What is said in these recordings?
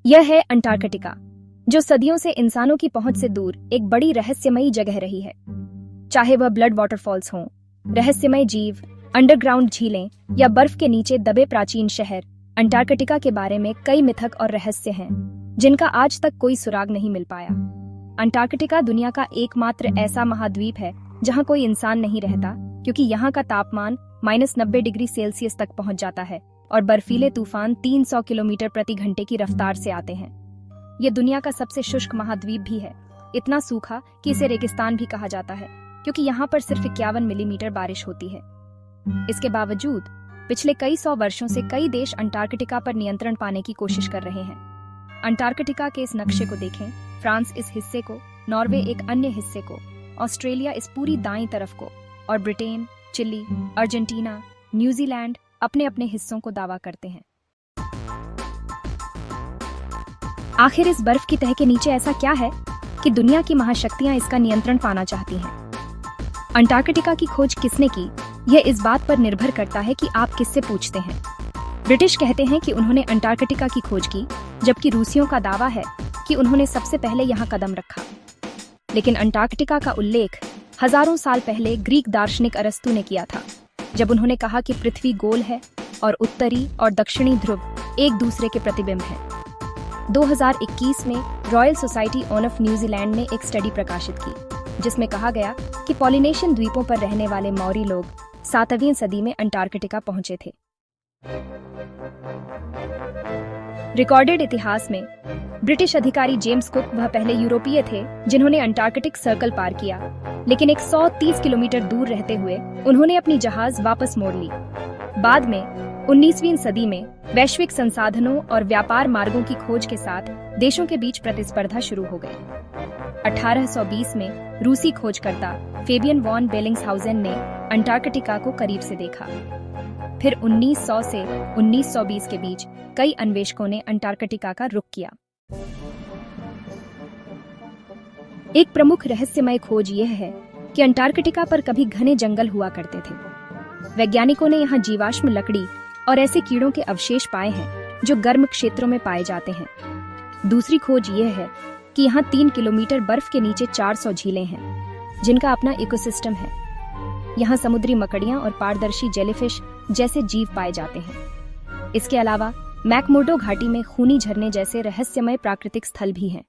यह है अंटार्कटिका, जो सदियों से इंसानों की पहुंच से दूर एक बड़ी रहस्यमयी जगह रही है। चाहे वह ब्लड वाटरफॉल्स हों, रहस्यमय जीव, अंडरग्राउंड झीलें या बर्फ के नीचे दबे प्राचीन शहर, अंटार्कटिका के बारे में कई मिथक और रहस्य हैं जिनका आज तक कोई सुराग नहीं मिल पाया। अंटार्कटिका दुनिया का एकमात्र ऐसा महाद्वीप है जहां कोई इंसान नहीं रहता, क्योंकि यहाँ का तापमान -90 डिग्री सेल्सियस तक पहुंच जाता है और बर्फीले तूफान 300 किलोमीटर प्रति घंटे की रफ्तार से आते हैं। ये दुनिया का सबसे शुष्क महाद्वीप भी है, इतना सूखा कि इसे रेगिस्तान भी कहा जाता है, क्योंकि यहाँ पर सिर्फ 51 मिलीमीटर बारिश होती है। इसके बावजूद पिछले कई सौ वर्षों से कई देश अंटार्कटिका पर नियंत्रण पाने की कोशिश कर रहे हैं। अंटार्कटिका के इस नक्शे को देखें, फ्रांस इस हिस्से को, नॉर्वे एक अन्य हिस्से को, ऑस्ट्रेलिया इस पूरी दाईं तरफ को, और ब्रिटेन, चिली, अर्जेंटीना, न्यूजीलैंड अपने अपने हिस्सों को दावा करते हैं। आखिर इस बर्फ की तह के नीचे ऐसा क्या है कि दुनिया की महाशक्तियां इसका नियंत्रण पाना चाहती हैं? अंटार्कटिका की खोज किसने की, यह इस बात पर निर्भर करता है कि आप किससे पूछते हैं। ब्रिटिश कहते हैं कि उन्होंने अंटार्कटिका की खोज की, जबकि रूसियों का दावा है कि उन्होंने सबसे पहले यहाँ कदम रखा। लेकिन अंटार्कटिका का उल्लेख हजारों साल पहले ग्रीक दार्शनिक अरस्तु ने किया था, जब उन्होंने कहा कि पृथ्वी गोल है और उत्तरी और दक्षिणी ध्रुव एक दूसरे के प्रतिबिंब हैं। 2021 में रॉयल सोसाइटी ऑफ न्यूजीलैंड ने एक स्टडी प्रकाशित की, जिसमें कहा गया कि पॉलिनेशियन द्वीपों पर रहने वाले मौरी लोग 7वीं सदी में अंटार्कटिका पहुंचे थे। रिकॉर्डेड इतिहास में ब्रिटिश अधिकारी जेम्स कुक वह पहले यूरोपीय थे जिन्होंने अंटार्कटिक सर्कल पार किया, लेकिन 130 किलोमीटर दूर रहते हुए उन्होंने अपनी जहाज वापस मोड़ ली। बाद में 19वीं सदी में वैश्विक संसाधनों और व्यापार मार्गों की खोज के साथ देशों के बीच प्रतिस्पर्धा शुरू हो गई। 1820 में रूसी खोजकर्ता फेबियन वॉन बेलिंग्सहाउजेन ने अंटार्कटिका को करीब से देखा। फिर 1900 से 1920 के बीच कई अन्वेषकों ने अंटार्कटिका का रुख किया। एक प्रमुख रहस्यमय खोज यह है कि अंटार्कटिका पर कभी घने जंगल हुआ करते थे। वैज्ञानिकों ने यहाँ जीवाश्म लकड़ी और ऐसे कीड़ों के अवशेष पाए हैं जो गर्म क्षेत्रों में पाए जाते हैं। दूसरी खोज यह है कि यहाँ 3 किलोमीटर बर्फ के नीचे 400 झीलें हैं, जिनका अपना इकोसिस्टम है। यहाँ समुद्री मकड़ियाँ और पारदर्शी जेलीफिश जैसे जीव पाए जाते हैं। इसके अलावा मैकमुर्डो घाटी में खूनी झरने जैसे रहस्यमय प्राकृतिक स्थल भी हैं।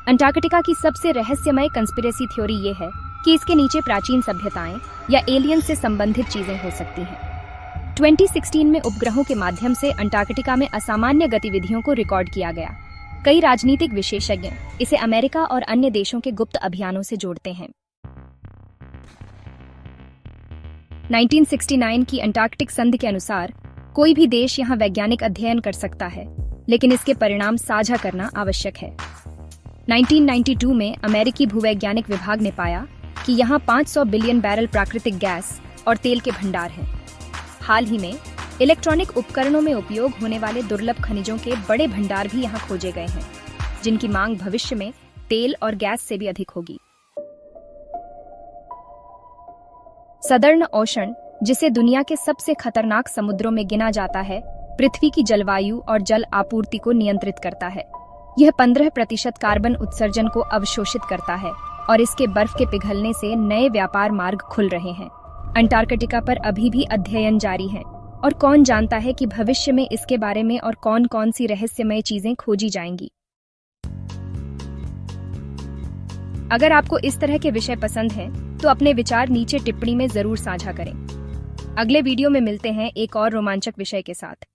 अंटार्कटिका की सबसे रहस्यमय कंस्पिरेसी थ्योरी ये है कि इसके नीचे प्राचीन सभ्यताएं या एलियन से संबंधित चीजें हो सकती हैं। 2016 में उपग्रहों के माध्यम से अंटार्कटिका में असामान्य गतिविधियों को रिकॉर्ड किया गया। कई राजनीतिक विशेषज्ञ इसे अमेरिका और अन्य देशों के गुप्त अभियानों से जोड़ते हैं। 1969 की अंटार्कटिक संधि के अनुसार कोई भी देश यहाँ वैज्ञानिक अध्ययन कर सकता है, लेकिन इसके परिणाम साझा करना आवश्यक है। 1992 में अमेरिकी भूवैज्ञानिक विभाग ने पाया कि यहाँ 500 बिलियन बैरल प्राकृतिक गैस और तेल के भंडार हैं। हाल ही में इलेक्ट्रॉनिक उपकरणों में उपयोग होने वाले दुर्लभ खनिजों के बड़े भंडार भी यहाँ खोजे गए हैं, जिनकी मांग भविष्य में तेल और गैस से भी अधिक होगी। सदर्न ओशन, जिसे दुनिया के सबसे खतरनाक समुद्रों में गिना जाता है, पृथ्वी की जलवायु और जल आपूर्ति को नियंत्रित करता है। यह 15% कार्बन उत्सर्जन को अवशोषित करता है और इसके बर्फ के पिघलने से नए व्यापार मार्ग खुल रहे हैं। अंटार्कटिका पर अभी भी अध्ययन जारी है और कौन जानता है कि भविष्य में इसके बारे में और कौन कौन सी रहस्यमय चीजें खोजी जाएंगी। अगर आपको इस तरह के विषय पसंद हैं, तो अपने विचार नीचे टिप्पणी में जरूर साझा करें। अगले वीडियो में मिलते हैं एक और रोमांचक विषय के साथ।